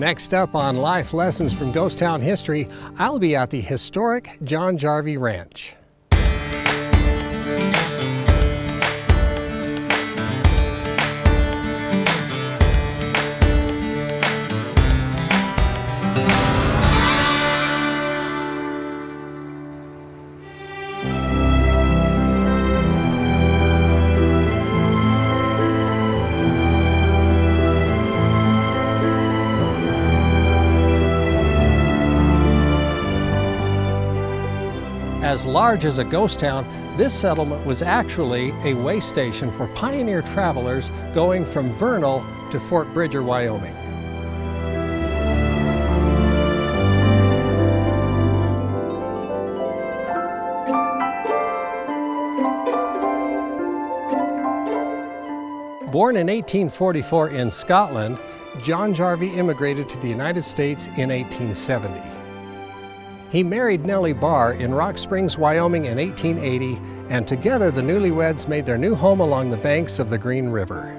Next up on Life Lessons from Ghost Town History, I'll be at the historic PREVIEW-Jarvie Ranch. As large as a ghost town, this settlement was actually a way station for pioneer travelers going from Vernal to Fort Bridger, Wyoming. Born in 1844 in Scotland, John Jarvie immigrated to the United States in 1870. He married Nellie Barr in Rock Springs, Wyoming in 1880, and together the newlyweds made their new home along the banks of the Green River.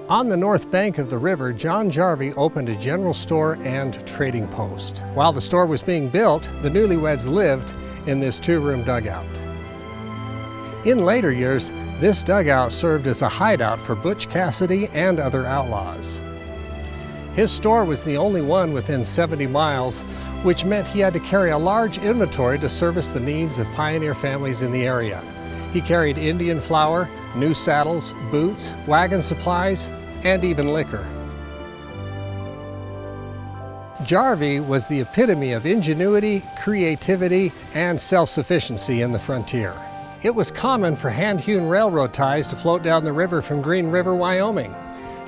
On the north bank of the river, John Jarvie opened a general store and trading post. While the store was being built, the newlyweds lived in this two-room dugout. In later years, this dugout served as a hideout for Butch Cassidy and other outlaws. His store was the only one within 70 miles, which meant he had to carry a large inventory to service the needs of pioneer families in the area. He carried Indian flour, new saddles, boots, wagon supplies, and even liquor. Jarvie was the epitome of ingenuity, creativity, and self-sufficiency in the frontier. It was common for hand-hewn railroad ties to float down the river from Green River, Wyoming.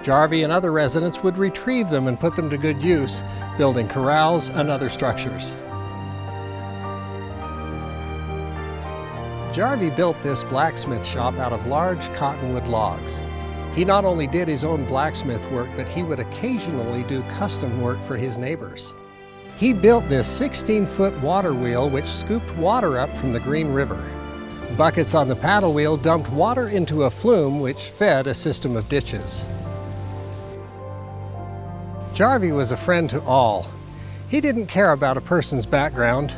Jarvie and other residents would retrieve them and put them to good use, building corrals and other structures. Jarvie built this blacksmith shop out of large cottonwood logs. He not only did his own blacksmith work, but he would occasionally do custom work for his neighbors. He built this 16-foot water wheel which scooped water up from the Green River. Buckets on the paddle wheel dumped water into a flume which fed a system of ditches. Jarvie was a friend to all. He didn't care about a person's background.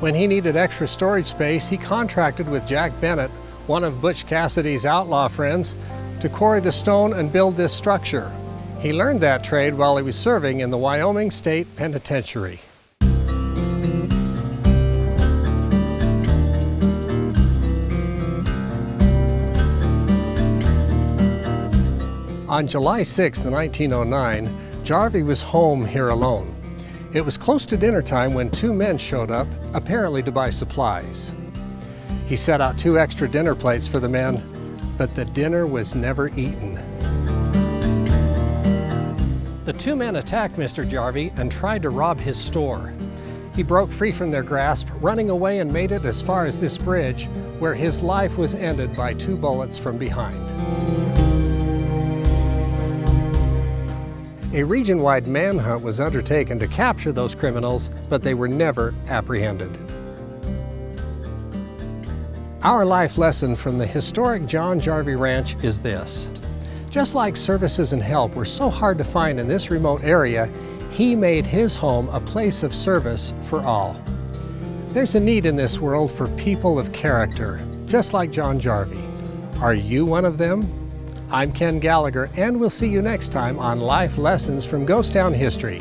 When he needed extra storage space, he contracted with Jack Bennett, one of Butch Cassidy's outlaw friends, to quarry the stone and build this structure. He learned that trade while he was serving in the Wyoming State Penitentiary. On July 6, 1909, Jarvie was home here alone. It was close to dinner time when two men showed up, apparently to buy supplies. He set out 2 extra dinner plates for the men, but the dinner was never eaten. The 2 men attacked Mr. Jarvie and tried to rob his store. He broke free from their grasp, running away, and made it as far as this bridge, where his life was ended by 2 bullets from behind. A region-wide manhunt was undertaken to capture those criminals, but they were never apprehended. Our life lesson from the historic John Jarvie Ranch is this. Just like services and help were so hard to find in this remote area, he made his home a place of service for all. There's a need in this world for people of character, just like John Jarvie. Are you one of them? I'm Ken Gallagher, and we'll see you next time on Life Lessons from Ghost Town History.